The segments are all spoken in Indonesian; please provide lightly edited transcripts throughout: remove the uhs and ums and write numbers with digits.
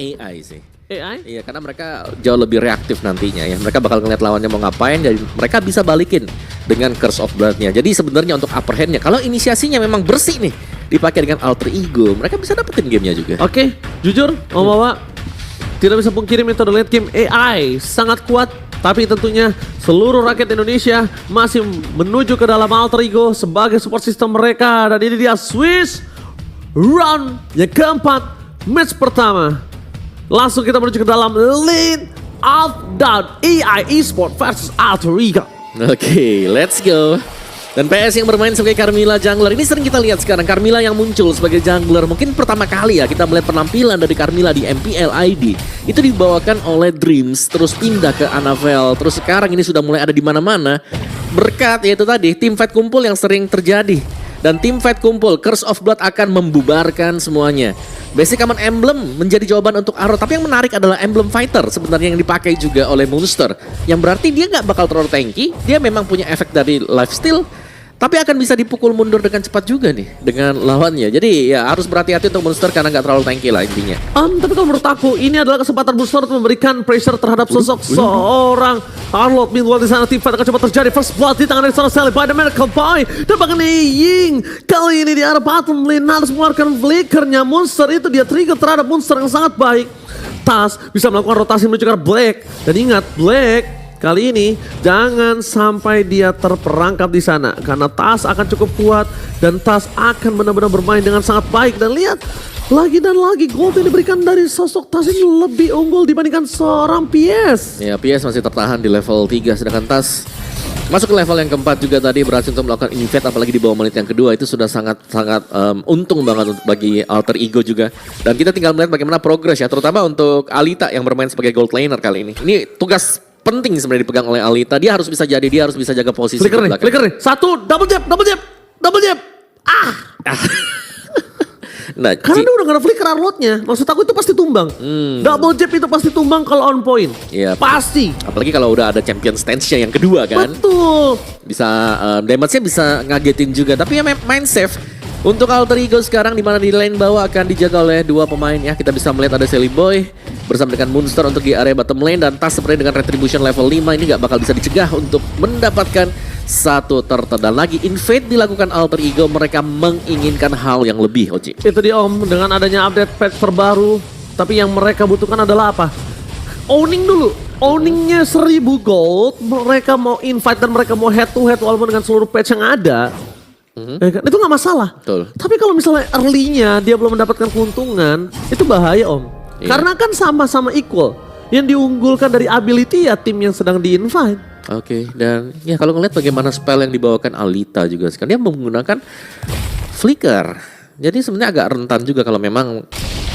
AI sih. AI? Iya, karena mereka jauh lebih reaktif nantinya ya. Mereka bakal ngeliat lawannya mau ngapain dan mereka bisa balikin dengan Curse of Blood-nya. Jadi sebenarnya untuk upper hand-nya, kalau inisiasinya memang bersih nih, dipakai dengan alter ego, mereka bisa dapetin gamenya juga. Oke, jujur, Om Wawa, tidak bisa pungkiri metode late game AI sangat kuat. Tapi tentunya seluruh rakyat Indonesia masih menuju ke dalam alter ego sebagai support system mereka. Dan ini dia Swiss round yang keempat, match pertama. Langsung kita menuju ke dalam Lane of Doubt AI Esports versus Alter Ego. Oke, let's go. Dan PS yang bermain sebagai Carmilla jungler. Ini sering kita lihat sekarang Carmilla yang muncul sebagai jungler. Mungkin pertama kali ya kita melihat penampilan dari Carmilla di MPL ID. Itu dibawakan oleh Dreams, terus pindah ke Annabelle. Terus sekarang ini sudah mulai ada di mana-mana. Berkat yaitu tadi teamfight kumpul yang sering terjadi. Dan teamfight kumpul, Curse of Blood akan membubarkan semuanya. Basic Common Emblem menjadi jawaban untuk Arrow. Tapi yang menarik adalah Emblem Fighter sebenarnya yang dipakai juga oleh Monster. Yang berarti dia nggak bakal terlalu tanky. Dia memang punya efek dari lifesteal. Tapi akan bisa dipukul mundur dengan cepat juga nih dengan lawannya. Jadi ya harus berhati-hati untuk Monster karena nggak terlalu tanky lah intinya. Tapi kalau menurut aku ini adalah kesempatan Monster untuk memberikan pressure terhadap sosok seorang Arlott. Meanwhile di sana team fight akan coba terjadi. First blood di tangan dari seorang Sally by the Miracle Boy. Dan bahkan Ying kali ini di arah bottom lane harus mengeluarkan flickernya. Monster itu dia trigger terhadap Monster yang sangat baik. Tas bisa melakukan rotasi menuju ke arah Black. Dan ingat Black kali ini jangan sampai dia terperangkap di sana karena Tas akan cukup kuat dan Tas akan benar-benar bermain dengan sangat baik. Dan lihat lagi dan lagi gold yang diberikan dari sosok Tas ini lebih unggul dibandingkan seorang PS. Ya, PS masih tertahan di level 3 sedangkan Tas masuk ke level yang keempat juga tadi berhasil untuk melakukan invade, apalagi di bawah menit yang kedua itu sudah sangat untung banget bagi alter ego juga. Dan kita tinggal melihat bagaimana progress ya, terutama untuk Alita yang bermain sebagai gold laner kali ini. Ini tugas penting sebenarnya dipegang oleh Alita. Dia harus bisa jaga posisi. Flicker nih. Satu, double jab. Nah, karena dia udah gak ada flicker Arlottnya. Maksud aku itu pasti tumbang. Double jab itu pasti tumbang kalau on point. Iya, pasti. Apalagi kalau udah ada champion stance-nya yang kedua kan. Betul. Bisa damage-nya bisa ngagetin juga. Tapi ya main safe. Untuk alter ego sekarang di mana di lane bawah akan dijaga oleh dua pemain ya. Kita bisa melihat ada Sally Boy bersama dengan Monster untuk di area bottom lane. Dan Tas seperti dengan Retribution level 5 ini gak bakal bisa dicegah untuk mendapatkan satu turtle. Dan lagi invade dilakukan alter ego, mereka menginginkan hal yang lebih, Oci. Itu dia Om, dengan adanya update patch terbaru. Tapi yang mereka butuhkan adalah apa? Owning dulu. Owningnya 1000 gold, mereka mau invite dan mereka mau head to head walaupun dengan seluruh patch yang ada. Itu gak masalah. Betul. Tapi kalau misalnya early-nya dia belum mendapatkan keuntungan, itu bahaya Om. Iya. Karena kan sama-sama equal. Yang diunggulkan dari ability ya tim yang sedang di-invite. Oke, dan ya kalau ngeliat bagaimana spell yang dibawakan Alita juga sekarang, dia menggunakan flicker. Jadi sebenarnya agak rentan juga kalau memang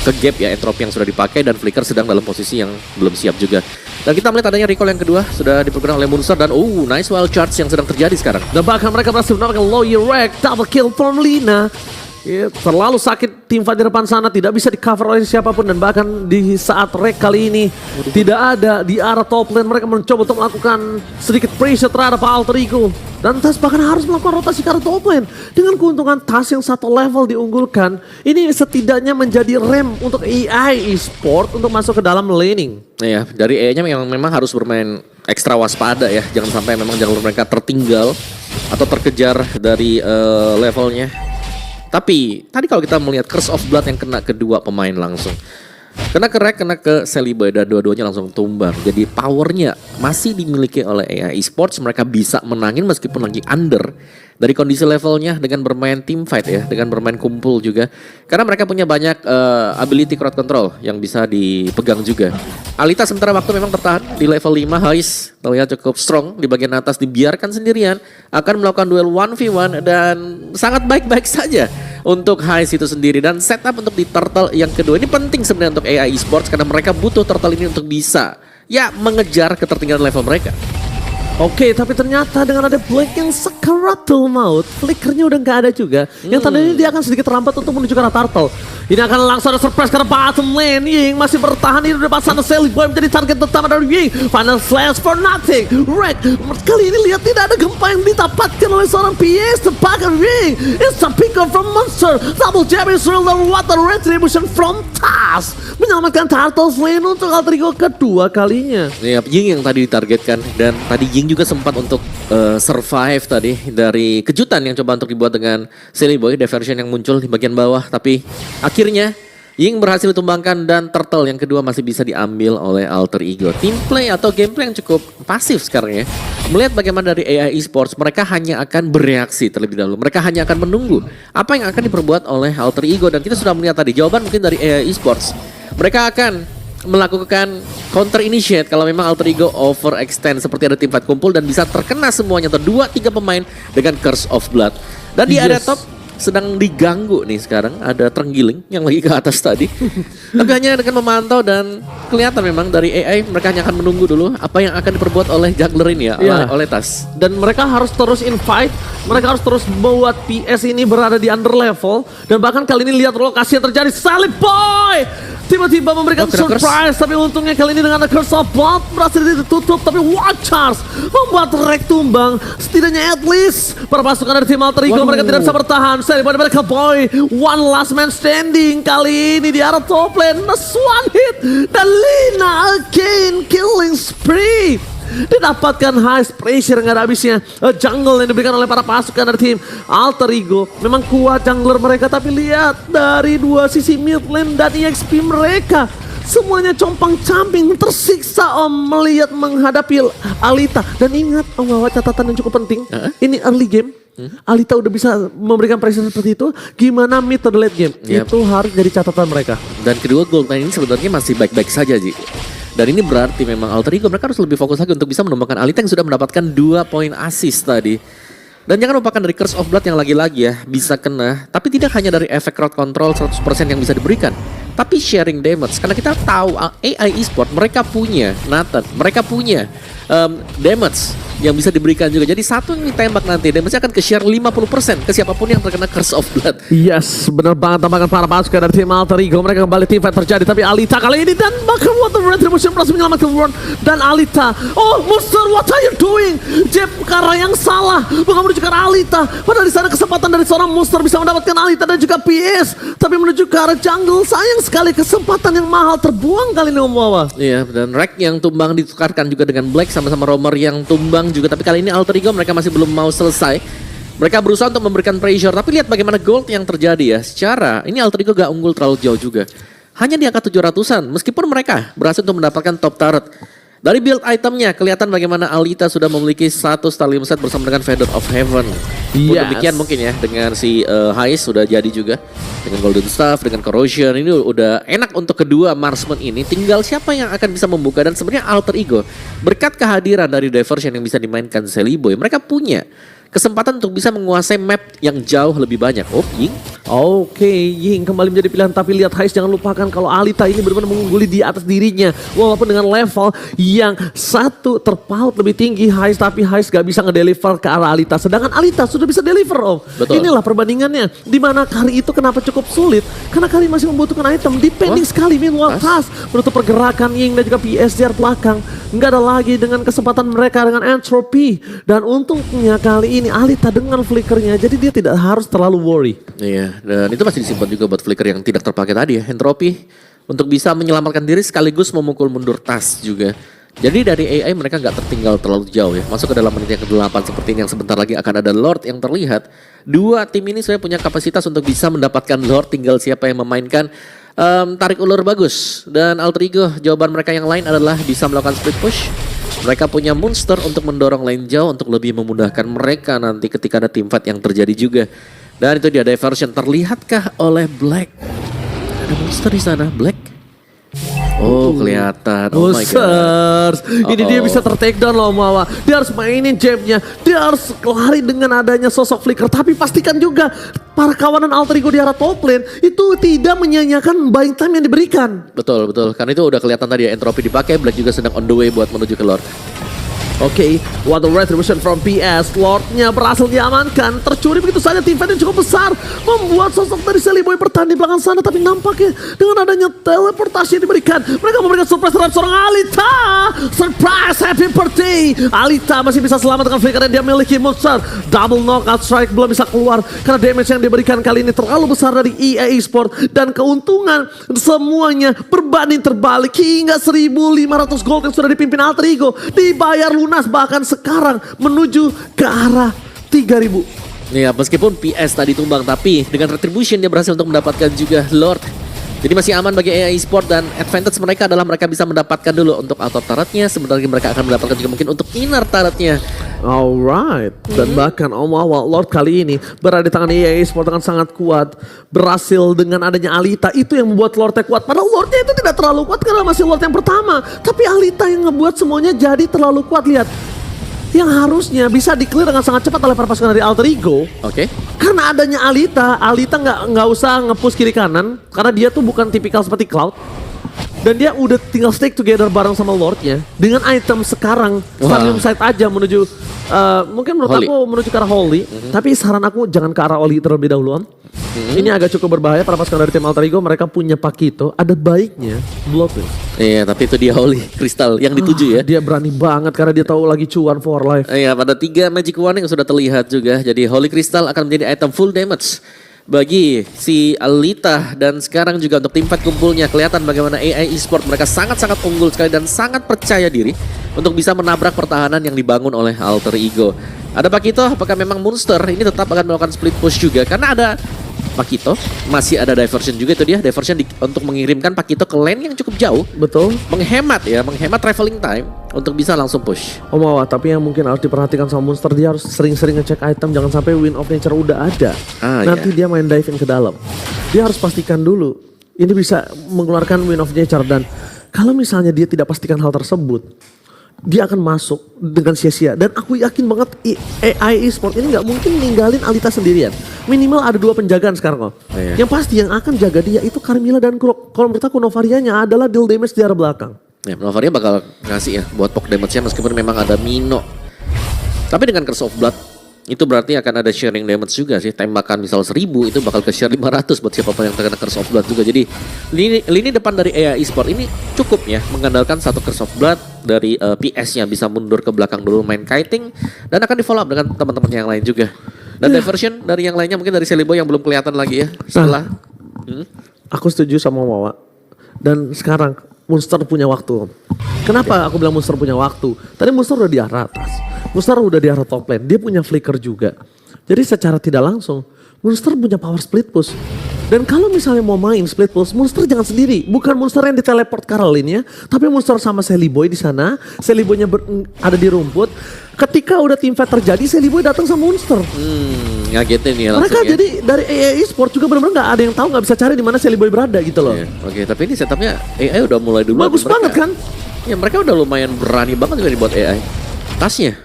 ke gap ya entropi yang sudah dipakai dan flicker sedang dalam posisi yang belum siap juga. Dan kita melihat adanya recall yang kedua sudah dipegang oleh Monster dan nice wild charge yang sedang terjadi sekarang. Dan bahkan mereka berhasil mendapatkan lawyer wreck, double kill from Lina. Ya, terlalu sakit tim fight di depan sana, tidak bisa di cover oleh siapapun. Dan bahkan di saat wreck kali ini tidak ada di arah top lane. Mereka mencoba untuk melakukan sedikit pressure terhadap alter ego. Dan Tas bahkan harus melakukan rotasi ke arah top lane. Dengan keuntungan Tas yang satu level diunggulkan, ini setidaknya menjadi rem untuk AI Esports untuk masuk ke dalam laning. Nah ya, dari E-nya memang harus bermain ekstra waspada ya. Jangan sampai memang jalur mereka tertinggal atau terkejar dari levelnya. Tapi tadi kalau kita melihat Curse of Blood yang kena kedua pemain langsung. Kena ke Rek, kena ke Sally Boy dan dua-duanya langsung tumbang. Jadi powernya masih dimiliki oleh AI Esports. Mereka bisa menangin meskipun lagi under dari kondisi levelnya dengan bermain team fight ya, dengan bermain kumpul juga. Karena mereka punya banyak ability crowd control yang bisa dipegang juga. Alita sementara waktu memang tertahan di level 5 Hais. Terlihat cukup strong di bagian atas, dibiarkan sendirian. Akan melakukan duel 1v1 dan sangat baik-baik saja untuk Hais itu sendiri. Dan setup untuk di turtle yang kedua ini penting sebenarnya untuk AI Esports karena mereka butuh turtle ini untuk bisa ya mengejar ketertinggalan level mereka. Oke, tapi ternyata dengan ada Black yang sekaratul maut, flickernya udah nggak ada juga. Yang tandanya dia akan sedikit terlambat untuk menuju ke arah Turtle. Ini akan langsung ada surprise karena bottom lane. Ying masih bertahan di depan sana. Sally Boy menjadi target utama dari Ying. Final slash for nothing. Red, kali ini lihat tidak ada gempa yang didapatkan oleh seorang PS. Tepakan Ying. It's a pick up from Monster. Double jab is real dan water retribution from Taz. Menyelamatkan Turtle's lane untuk alter ego kedua kalinya. Ya, Ying yang tadi ditargetkan dan tadi Ying juga sempat untuk survive tadi dari kejutan yang coba untuk dibuat dengan Silly Boy diversion yang muncul di bagian bawah, tapi akhirnya Ying berhasil ditumbangkan dan Turtle yang kedua masih bisa diambil oleh alter ego. Team play atau gameplay yang cukup pasif sekarang ya. Melihat bagaimana dari AI Esports, mereka hanya akan bereaksi terlebih dahulu. Mereka hanya akan menunggu apa yang akan diperbuat oleh alter ego dan kita sudah melihat tadi jawaban mungkin dari AI Esports. Mereka akan melakukan counter initiate kalau memang alter ego overextend seperti ada tim fight kumpul dan bisa terkena semuanya atau 2-3 pemain dengan Curse of Blood. Dan di area top sedang diganggu nih sekarang, ada Terenggiling yang lagi ke atas tadi. Tapi hanya dengan memantau dan kelihatan memang dari AI mereka hanya akan menunggu dulu apa yang akan diperbuat oleh juggler ini ya, oleh Tas. Dan mereka harus terus invite, mereka harus terus membuat PS ini berada di under level. Dan bahkan kali ini lihat lokasi yang terjadi, Sally Boy tiba-tiba memberikan surprise, tapi untungnya kali ini dengan The Curse of Blood berhasil ditutup, tapi Watchers membuat Rek tumbang. Setidaknya at least para pasukan dari tim alter ego mereka tidak bisa bertahan. Sally Boy mereka Boy, one last man standing kali ini di arah top lane, one hit dan Lina again killing spree. Didapatkan high pressure nggak ada habisnya. Jungle yang diberikan oleh para pasukan dari tim alter ego. Memang kuat jungler mereka, tapi lihat dari dua sisi mid lane dan EXP mereka semuanya compang-camping tersiksa melihat menghadapi Alita. Dan ingat bahwa catatan yang cukup penting, ini early game. Alita udah bisa memberikan pressure seperti itu. Gimana mid to the late game? Itu harus jadi catatan mereka. Dan kedua gold line ini sebenarnya masih baik-baik saja Ji. Dan ini berarti memang alter ego mereka harus lebih fokus lagi untuk bisa menemukan Alita yang sudah mendapatkan 2 poin assist tadi. Dan jangan lupakan dari Curse of Blood yang lagi-lagi ya bisa kena. Tapi tidak hanya dari efek crowd control 100% yang bisa diberikan, tapi sharing damage. Karena kita tahu AI Esports mereka punya Nathan, mereka punya damage yang bisa diberikan juga. Jadi satu yang ditembak nanti damage akan ke-share 50% ke siapapun yang terkena Curse of Blood. Yes, benar banget tambahkan para pasukan dari tim alter ego. Mereka kembali tim fight terjadi, tapi Alita kali ini dan bahkan Water Retribution berhasil menyelamatkan World dan Alita. Oh, Monster, what are you doing? Jeb ke arah yang salah, bukan menuju ke arah Alita. Padahal di sana kesempatan dari seorang Monster bisa mendapatkan Alita dan juga PS, tapi menuju ke arah jungle. Sayang sekali kesempatan yang mahal terbuang kali ini Om Wawa. Iya, dan Rek yang tumbang ditukarkan juga dengan Black sama-sama Romer yang tumbang juga, tapi kali ini alter ego mereka masih belum mau selesai. Mereka berusaha untuk memberikan pressure, tapi lihat bagaimana gold yang terjadi ya. Secara ini alter ego gak unggul terlalu jauh juga. Hanya di angka 700-an, meskipun mereka berhasil untuk mendapatkan top turret. Dari build itemnya kelihatan bagaimana Alita sudah memiliki satu Starlim set bersama dengan Feather of Heaven. Pun demikian mungkin ya dengan si Heist sudah jadi juga. Dengan Golden Staff, dengan Corrosion, ini udah enak untuk kedua marksman ini. Tinggal siapa yang akan bisa membuka, dan sebenarnya alter ego berkat kehadiran dari diversion yang bisa dimainkan Sally Boy, mereka punya kesempatan untuk bisa menguasai map yang jauh lebih banyak. Oh, Ying. Oke, Ying kembali menjadi pilihan, tapi lihat Heist, jangan lupakan kalau Alita ini benar-benar mengungguli di atas dirinya. Walaupun dengan level yang satu terpaut lebih tinggi Heist, tapi Heist gak bisa ngedeliver ke arah Alita. Sedangkan Alita sudah bisa deliver Om. Betul. Inilah perbandingannya. Dimana kali itu kenapa cukup sulit? Karena kali masih membutuhkan item. Depending sekali Meanwhile Taz menutup pergerakan Ying dan juga PS di belakang. Nggak ada lagi dengan kesempatan mereka dengan Entropy. Dan untungnya kali ini Alita dengan flickernya, jadi dia tidak harus terlalu worry. Iya, dan itu masih disimpan juga buat flicker yang tidak terpakai tadi ya. Entropy untuk bisa menyelamatkan diri sekaligus memukul mundur Tas juga. Jadi dari AI mereka nggak tertinggal terlalu jauh ya. Masuk ke dalam menit yang ke-8 seperti ini yang sebentar lagi akan ada Lord yang terlihat. Dua tim ini sebenarnya punya kapasitas untuk bisa mendapatkan Lord, tinggal siapa yang memainkan tarik ulur bagus. Dan alter ego jawaban mereka yang lain adalah bisa melakukan split push. Mereka punya monster untuk mendorong lane jauh untuk lebih memudahkan mereka nanti ketika ada team fight yang terjadi juga. Dan itu dia diversion, terlihatkah oleh Black? Ada monster di sana, Black? Oh, kelihatan. Oh my god. Ini dia bisa ter-take down loh Mawa. Dia harus mainin jabnya. Dia harus lari dengan adanya sosok flicker. Tapi pastikan juga para kawanan alter ego di arah top lane itu tidak menyia-nyiakan buying time yang diberikan. Betul, betul. Karena itu udah kelihatan tadi ya, entropy dipakai, Black juga sedang on the way buat menuju ke Lord. Oke, what a retribution from PS. Lordnya berhasil diamankan. Tercuri begitu saja, tim fight yang cukup besar membuat sosok dari Silly Boy bertahan di belakang sana. Tapi nampaknya dengan adanya teleportasi yang diberikan, mereka memberikan surprise terhadap seorang Alita. Surprise, happy birthday. Alita masih bisa selamat dengan flicker yang dia miliki. Monster double knockout strike belum bisa keluar karena damage yang diberikan kali ini terlalu besar dari EA Esports. Dan keuntungan semuanya berbanding terbalik hingga 1.500 gold yang sudah dipimpin Alter Ego dibayar lunas, bahkan sekarang menuju ke arah 3.000. Ya, meskipun PS tadi tumbang, tapi dengan Retribution dia berhasil untuk mendapatkan juga Lord. Jadi masih aman bagi EA Esports, dan advantage mereka adalah mereka bisa mendapatkan dulu untuk auto turretnya, sebentar lagi mereka akan mendapatkan juga mungkin untuk inner turretnya. Alright, dan bahkan awal Lord kali ini berada di tangan EA Esports dengan sangat kuat. Berhasil dengan adanya Alita, itu yang membuat Lordnya kuat. Padahal Lordnya itu tidak terlalu kuat karena masih Lord yang pertama. Tapi Alita yang ngebuat semuanya jadi terlalu kuat. Lihat, yang harusnya bisa di-clear dengan sangat cepat oleh para pasukan dari Alter Ego. Oke. Karena adanya Alita nggak usah nge-push kiri kanan karena dia tuh bukan tipikal seperti Cloud. Dan dia udah tinggal stick together bareng sama Lordnya dengan item sekarang Stadium Side aja menuju mungkin menurut Holy. aku menuju ke arah Holy. Tapi saran aku jangan ke arah Holy terlebih dahulu, Om. Ini agak cukup berbahaya para pasukan dari tim Alter Ego. Mereka punya Pakito, ada baiknya Bloodwing. Iya, tapi itu dia Holy Crystal yang dituju ya. Dia berani banget karena dia tahu lagi cuan for life. Iya, pada 3 Magic Wand yang sudah terlihat juga. Jadi Holy Crystal akan menjadi item full damage bagi si Alita. Dan sekarang juga untuk tim fight kumpulnya kelihatan bagaimana EA Esports mereka sangat-sangat unggul sekali dan sangat percaya diri untuk bisa menabrak pertahanan yang dibangun oleh Alter Ego. Ada Pakito, apakah memang Monster ini tetap akan melakukan split push juga karena ada Pakito, masih ada diversion juga, itu dia diversion untuk mengirimkan Pakito ke lane yang cukup jauh. Betul. Menghemat traveling time untuk bisa langsung push. Om Wawa, tapi yang mungkin harus diperhatikan sama Monster, dia harus sering-sering ngecek item, jangan sampai Wind of Nature udah ada. Nanti dia main diving ke dalam. Dia harus pastikan dulu, ini bisa mengeluarkan Wind of Nature, dan kalau misalnya dia tidak pastikan hal tersebut, dia akan masuk dengan sia-sia. Dan aku yakin banget EA Esports ini gak mungkin ninggalin Alita sendirian. Minimal ada 2 penjagaan sekarang kok. Yang pasti yang akan jaga dia itu Carmilla dan Croc. Kalau menurut aku Novarianya adalah deal damage di arah belakang. Ya, Novaria bakal ngasih ya buat poke damage-nya meskipun memang ada Mino. Tapi dengan Curse of Blood itu berarti akan ada sharing damage juga sih. Tembakan misal 1000 itu bakal ke share 500 buat siapapun yang terkena Curse of Blood juga. Jadi lini depan dari EA Esports ini cukup ya mengandalkan satu Curse of Blood dari PS-nya bisa mundur ke belakang dulu main kiting dan akan di follow up dengan teman-teman yang lain juga. Dan diversion dari yang lainnya mungkin dari Silly Boy yang belum kelihatan lagi ya setelah. Aku setuju sama Wawa. Dan sekarang Monster punya waktu. Kenapa aku bilang Monster punya waktu? Tadi Monster udah di arah atas. Monster udah di arah top lane. Dia punya flicker juga. Jadi secara tidak langsung Monster punya power split push. Dan kalau misalnya mau main split push, Monster jangan sendiri. Bukan Monster yang diteleport ke arah lane-nya, tapi Monster sama Silly Boy di sana. Silly Boy-nya ada di rumput. Ketika udah team fight terjadi, Silly Boy datang sama Monster. Ngagetin ya langsung. Mereka jadi dari EA Esports juga benar-benar nggak ada yang tahu, nggak bisa cari di mana Silly Boy berada gitu loh. Oke, tapi ini setupnya AI udah mulai dulu. Bagus banget kan? Ya mereka udah lumayan berani banget juga dibuat AI. Tasnya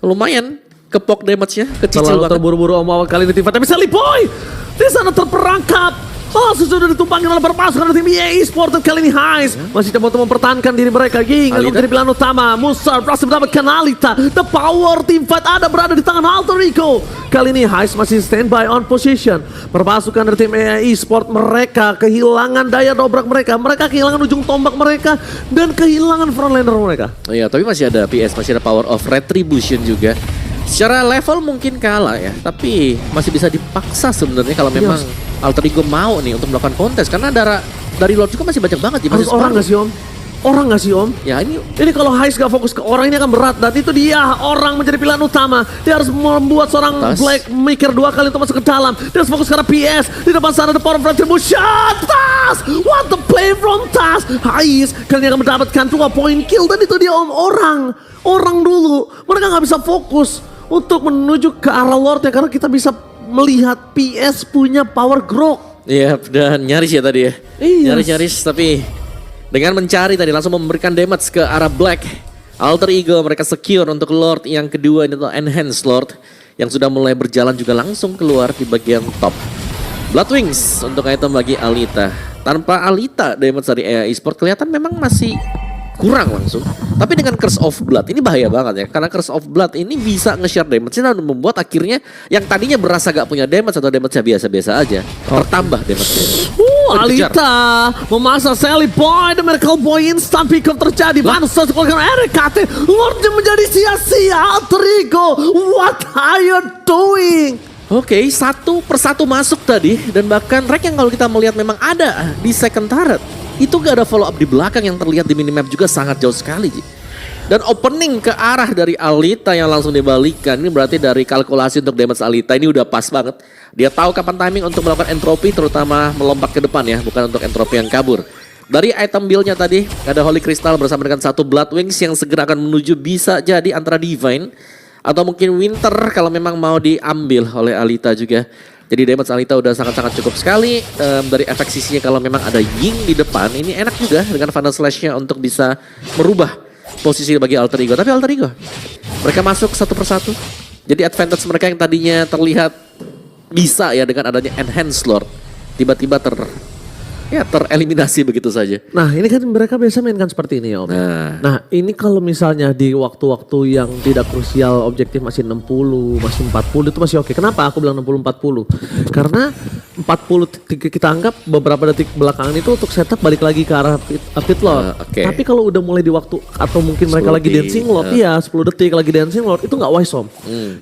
lumayan, kepok damage-nya, kecicil Terlalu banget. terburu-buru Om Wawa kali ini tim fight, tapi Silly Boy di sana terperangkap. Sudah ditumpangin oleh pasukan dari tim EA Esports, dan kali ini Heist masih coba untuk mempertahankan diri mereka. Ging yang menjadi pilihan utama. Monster berhasil mendapatkan Alita. The power team fight ada berada di tangan Alter Ego. Kali ini Heist masih standby on position. Perpasukan dari tim EA Esports mereka kehilangan daya dobrak mereka. Mereka kehilangan ujung tombak mereka dan kehilangan frontliner mereka. Iya, tapi masih ada PS, masih ada power of retribution juga. Secara level mungkin kalah ya, tapi masih bisa dipaksa sebenarnya kalau memang Alter Ego mau nih untuk melakukan kontes, karena dari Lord juga masih banyak banget di Harus orang gak sih Om? Orang gak sih Om? Ya ini kalau Heist gak fokus ke orang ini akan berat, dan itu dia orang menjadi pilihan utama. Dia harus membuat seorang Black mikir 2 kali untuk masuk ke dalam. Dia harus fokus karena PS di depan sana ada power of retribution. Tas! What the play from Tas? Heist kali ini akan mendapatkan 2 point kill, dan itu dia Om, orang dulu. Mereka gak bisa fokus untuk menuju ke arah Lord ya, karena kita bisa melihat PS punya power growth. Iya, dan nyaris ya tadi ya. Iya. Nyaris, tapi dengan mencari tadi langsung memberikan damage ke arah Black. Alter Ego mereka secure untuk Lord yang kedua ini, Enhanced Lord yang sudah mulai berjalan juga langsung keluar di bagian top. Blood Wings untuk item bagi Alita. Tanpa Alita, damage dari EA Esports kelihatan memang masih kurang langsung. Tapi dengan Curse of Blood ini bahaya banget ya. Karena Curse of Blood ini bisa nge-share damage dan membuat akhirnya yang tadinya berasa gak punya damage atau damage-nya biasa-biasa aja, bertambah damage-nya. Alita memaksa Sally Boy, The Miracle Boy instant pick up terjadi. Manus keluarkan RKT, Lordnya menjadi sia-sia. Alter Ego, what are you doing? Oke, satu persatu masuk tadi dan bahkan Rek yang kalau kita melihat memang ada di second turret. Itu gak ada follow up di belakang yang terlihat di minimap juga sangat jauh sekali. Ji. Dan opening ke arah dari Alita yang langsung dibalikan. Ini berarti dari kalkulasi untuk damage Alita ini udah pas banget. Dia tahu kapan timing untuk melakukan entropi terutama melompat ke depan ya. Bukan untuk entropi yang kabur. Dari item build-nya tadi ada Holy Crystal bersama dengan satu Blood Wings yang segera akan menuju bisa jadi antara Divine. Atau mungkin Winter kalau memang mau diambil oleh Alita juga. Jadi damage Alita udah sangat-sangat cukup sekali. Dari efek sisinya kalau memang ada Ying di depan. Ini enak juga dengan Final Slash-nya untuk bisa merubah posisi bagi Alter Ego. Tapi Alter Ego, mereka masuk satu persatu. Jadi advantage mereka yang tadinya terlihat bisa ya dengan adanya Enhanced Lord. Tiba-tiba tereliminasi begitu saja. Nah ini kan mereka biasa mainkan seperti ini ya Om. Nah ini kalau misalnya di waktu-waktu yang tidak krusial objektif masih 60, masih 40 itu masih oke. Kenapa aku bilang 60-40? Karena 40 kita anggap beberapa detik belakangan itu untuk setup balik lagi ke arah pit lord. Tapi kalau udah mulai di waktu atau mungkin mereka lagi dancing lord, iya 10 detik lagi dancing lord itu nggak wise Om.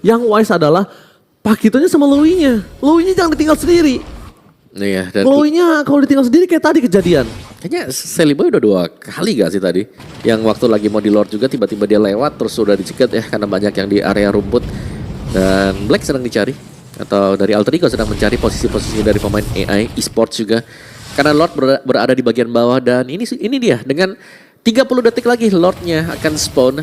Yang wise adalah Pakitonya sama Louis-nya. Louis-nya jangan ditinggal sendiri. Iya, dan Chloe-nya kalau ditinggal sendiri kayak tadi kejadian. Kayaknya Sally Boy udah 2 kali gak sih tadi? Yang waktu lagi mau di Lord juga tiba-tiba dia lewat terus udah dicegat ya karena banyak yang di area rumput. Dan Black sedang dicari atau dari Alter Ego sedang mencari posisi-posisi dari pemain AI esports juga. Karena Lord berada di bagian bawah dan ini dia dengan 30 detik lagi Lordnya akan spawn.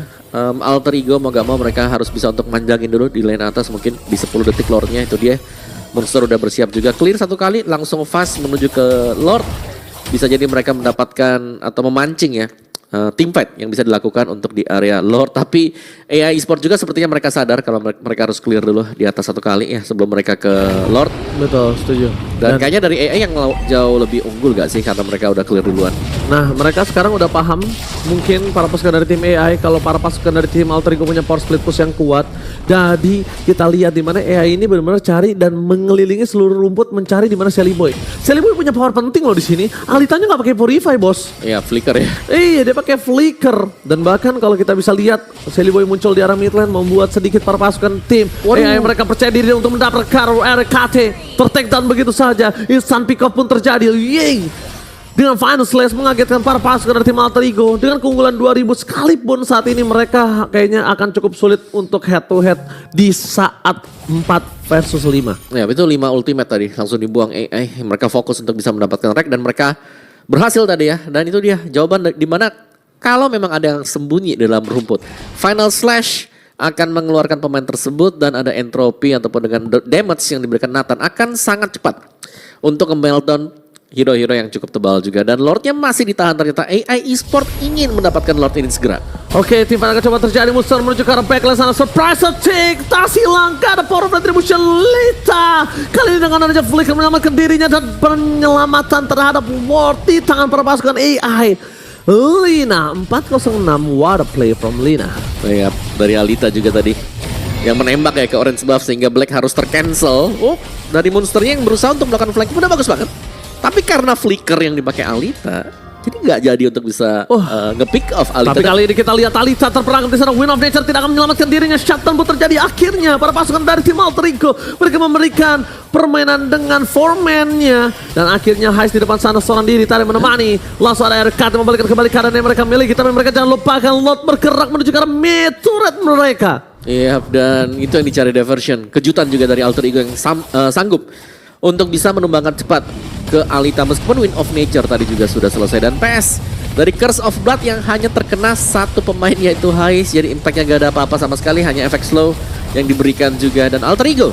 Alter Ego mau gak mau mereka harus bisa untuk manjangin dulu di lane atas mungkin di 10 detik Lordnya itu dia. Monster udah bersiap juga, clear satu kali langsung fast menuju ke Lord. Bisa jadi mereka mendapatkan atau memancing ya teamfight yang bisa dilakukan untuk di area Lord. Tapi AI Esport juga sepertinya mereka sadar kalau mereka harus clear dulu di atas satu kali ya sebelum mereka ke Lord. Betul, setuju. Dan kayaknya dari AI yang jauh lebih unggul gak sih karena mereka udah clear duluan. Nah mereka sekarang udah paham mungkin para pasukan dari tim AI kalau para pasukan dari tim Alter Ego punya power split push yang kuat. Jadi kita lihat di mana AI ini benar-benar cari dan mengelilingi seluruh rumput mencari di mana Sally Boy. Sally Boy punya power penting loh di sini. Alitanya nggak pakai Purify bos. Iya flicker ya. Iya dia pakai flicker dan bahkan kalau kita bisa lihat Sally Boy muncul di arah mid lane membuat sedikit para pasukan tim AI mereka percaya diri untuk mendapatkan RKT tertakedown begitu saja. Instant pick up pun terjadi. Ying dengan Final Slash mengagetkan para pasukan dari tim Alter Ego dengan keunggulan 2000 sekalipun saat ini mereka kayaknya akan cukup sulit untuk head to head di saat 4 versus 5. Ya itu 5 ultimate tadi langsung dibuang AI. Mereka fokus untuk bisa mendapatkan rank dan mereka berhasil tadi ya. Dan itu dia jawaban di mana kalau memang ada yang sembunyi dalam rumput. Final Slash akan mengeluarkan pemain tersebut dan ada entropi ataupun dengan damage yang diberikan Nathan akan sangat cepat untuk meltdown hero-hero yang cukup tebal juga. Dan Lordnya masih ditahan ternyata AI Esport ingin mendapatkan Lord ini segera. Oke, tim akan coba terjadi Monster menuju ke arah backlane sana. Surprise attack, tas hilang, gak ada power of retribution Lita. Kali ini dengan adanya flicker menyelamatkan dirinya dan penyelamatan terhadap Ward di tangan para pasukan AI. Lina 406, what a play from Lina. Ya, dari Alita juga tadi yang menembak ya ke orange buff sehingga Black harus tercancel. Dari monsternya yang berusaha untuk melakukan flank udah bagus banget. Tapi karena flicker yang dipakai Alita, jadi nggak jadi untuk bisa nge-pick off Alita. Tapi kali ini kita lihat Alita terperangkap di sana. Wind of Nature tidak akan menyelamatkan dirinya. Shutdown pun terjadi akhirnya. Para pasukan dari tim Alter Ego mereka memberikan permainan dengan foreman-nya. Dan akhirnya Heist di depan sana seorang diri tadi menemani. Langsung ada RKT membalikan kembali keadaan yang mereka miliki. Tapi mereka jangan lupakan Lot bergerak menuju ke arah mid turret mereka. Iya, dan itu yang dicari diversion. Kejutan juga dari Alter Ego yang sanggup untuk bisa menumbangkan cepat ke Alita meskipun Wind of Nature tadi juga sudah selesai. Dan PS dari Curse of Blood yang hanya terkena satu pemain yaitu Heist, jadi impactnya gak ada apa-apa sama sekali, hanya efek slow yang diberikan juga. Dan Alter Ego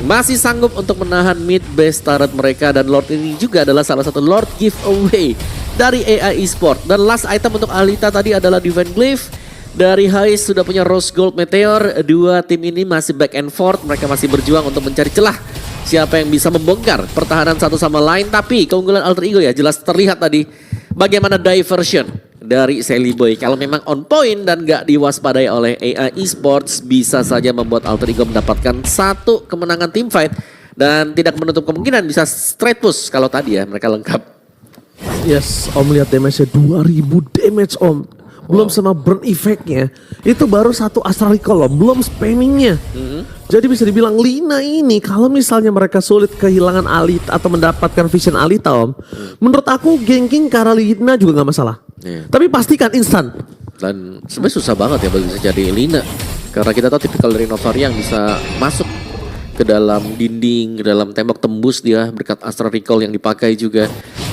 masih sanggup untuk menahan mid base turret mereka. Dan Lord ini juga adalah salah satu Lord giveaway dari AI Esport. Dan last item untuk Alita tadi adalah Divine Glyph. Dari Heist sudah punya Rose Gold Meteor. Dua tim ini masih back and forth, mereka masih berjuang untuk mencari celah siapa yang bisa membongkar pertahanan satu sama lain. Tapi keunggulan Alter Ego ya jelas terlihat tadi. Bagaimana diversion dari Sally Boy. Kalau memang on point dan gak diwaspadai oleh AI Esports, bisa saja membuat Alter Ego mendapatkan satu kemenangan team fight. Dan tidak menutup kemungkinan bisa straight push kalau tadi ya mereka lengkap. Yes, Om lihat damage-nya 2000 damage Om. Belum sama burn effect-nya. Itu baru satu Astral Recall Om, belum spamming-nya. Jadi bisa dibilang Lina ini kalau misalnya mereka sulit kehilangan Alita atau mendapatkan vision Alita Om. Menurut aku ganking karena Lina juga gak masalah. Tapi pastikan instan. Dan sebenarnya susah banget ya bisa jadi Lina. Karena kita tahu tipikal dari Novaria yang bisa masuk ke dalam dinding, ke dalam tembok tembus dia berkat Astral Recall yang dipakai juga.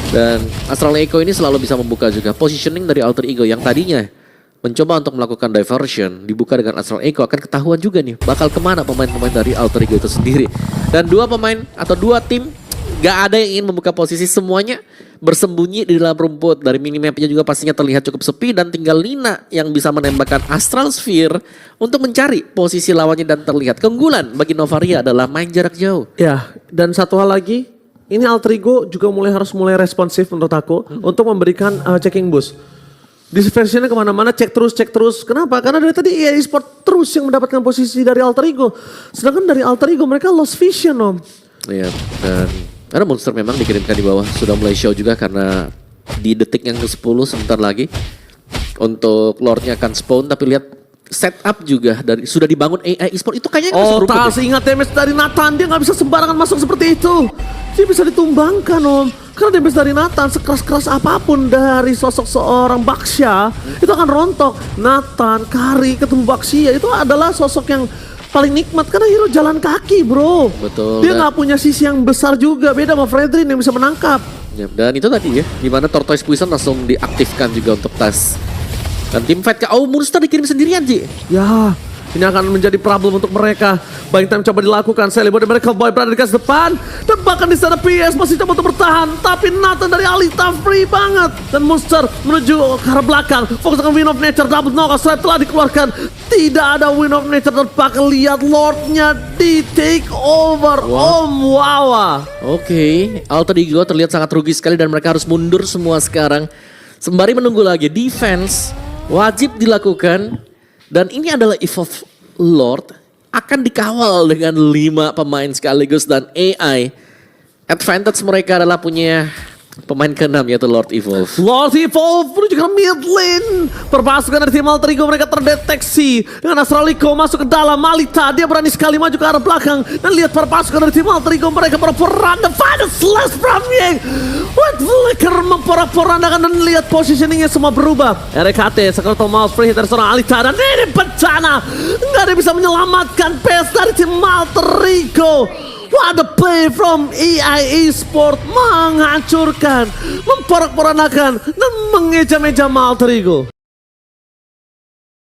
Dan Astral Echo ini selalu bisa membuka juga positioning dari Alter Ego yang tadinya mencoba untuk melakukan diversion, dibuka dengan Astral Echo akan ketahuan juga nih bakal kemana pemain-pemain dari Alter Ego itu sendiri. Dan dua pemain atau dua tim gak ada yang ingin membuka posisi, semuanya bersembunyi di dalam rumput. Dari minimapnya juga pastinya terlihat cukup sepi dan tinggal Lina yang bisa menembakkan Astral Sphere untuk mencari posisi lawannya dan terlihat. Keunggulan bagi Novaria adalah main jarak jauh. Ya, dan satu hal lagi, ini Alter Ego juga harus mulai responsif menurut aku untuk memberikan checking boost. Dispersionnya kemana-mana, cek terus. Kenapa? Karena dari tadi EA Sport terus yang mendapatkan posisi dari Alter Ego. Sedangkan dari Alter Ego mereka lost vision Om. Iya, dan karena monster memang dikirimkan di bawah sudah mulai show juga karena di detik yang ke-10 sebentar lagi untuk Lordnya akan spawn, tapi lihat setup juga dari sudah dibangun AI Esport itu kayaknya Tas ingat damage dari Nathan, dia nggak bisa sembarangan masuk seperti itu. Dia bisa ditumbangkan Om. Karena damage dari Nathan sekeras-keras apapun dari sosok seorang Baksha itu akan rontok. Nathan, Kari ketemu Baksha itu adalah sosok yang paling nikmat karena hero jalan kaki bro. Betul. Dia nggak punya sisi yang besar juga, beda sama Fredrin yang bisa menangkap. Ya, dan itu tadi ya, dimana Tortoise Poison langsung diaktifkan juga untuk tas. Dan tim fight ke Monster dikirim sendirian Ji. Ya, ini akan menjadi problem untuk mereka. Buying time coba dilakukan, Sally Boy dan mereka Boy berada di garis depan. Dan bahkan di sana PS masih coba untuk bertahan. Tapi Nathan dari Alita free banget. Dan Monster menuju ke arah belakang. Fokus dengan Wind of Nature, double knockout slap telah dikeluarkan. Tidak ada Wind of Nature terpakai, lihat Lordnya di take over. Om Wawa. Oke, Alter Ego terlihat sangat rugi sekali dan mereka harus mundur semua sekarang. Sembari menunggu lagi defense wajib dilakukan. Dan ini adalah Evolve Lord akan dikawal dengan 5 pemain sekaligus dan AI. Advantage mereka adalah punya pemain ke-6 yaitu Lord Evolve. Lord Evolve menuju ke mid lane. Perpasukan dari tim Alter Ego mereka terdeteksi. Dengan Astral Echo masuk ke dalam Alita. Dia berani sekali maju ke arah belakang. Dan lihat perpasukan dari tim Alter Ego mereka berporak-porandakan. The final slash from Ying. What Flicker memporak-porandakan dan lihat positioningnya semua berubah. RKT sekarang mouse free hit dari seorang Alita. Dan ini bencana. Nggak ada yang bisa menyelamatkan PS dari tim Alter Ego. What a play from EA Esport, menghancurkan, memporak-porandakan dan mengeja-meja Alter Ego.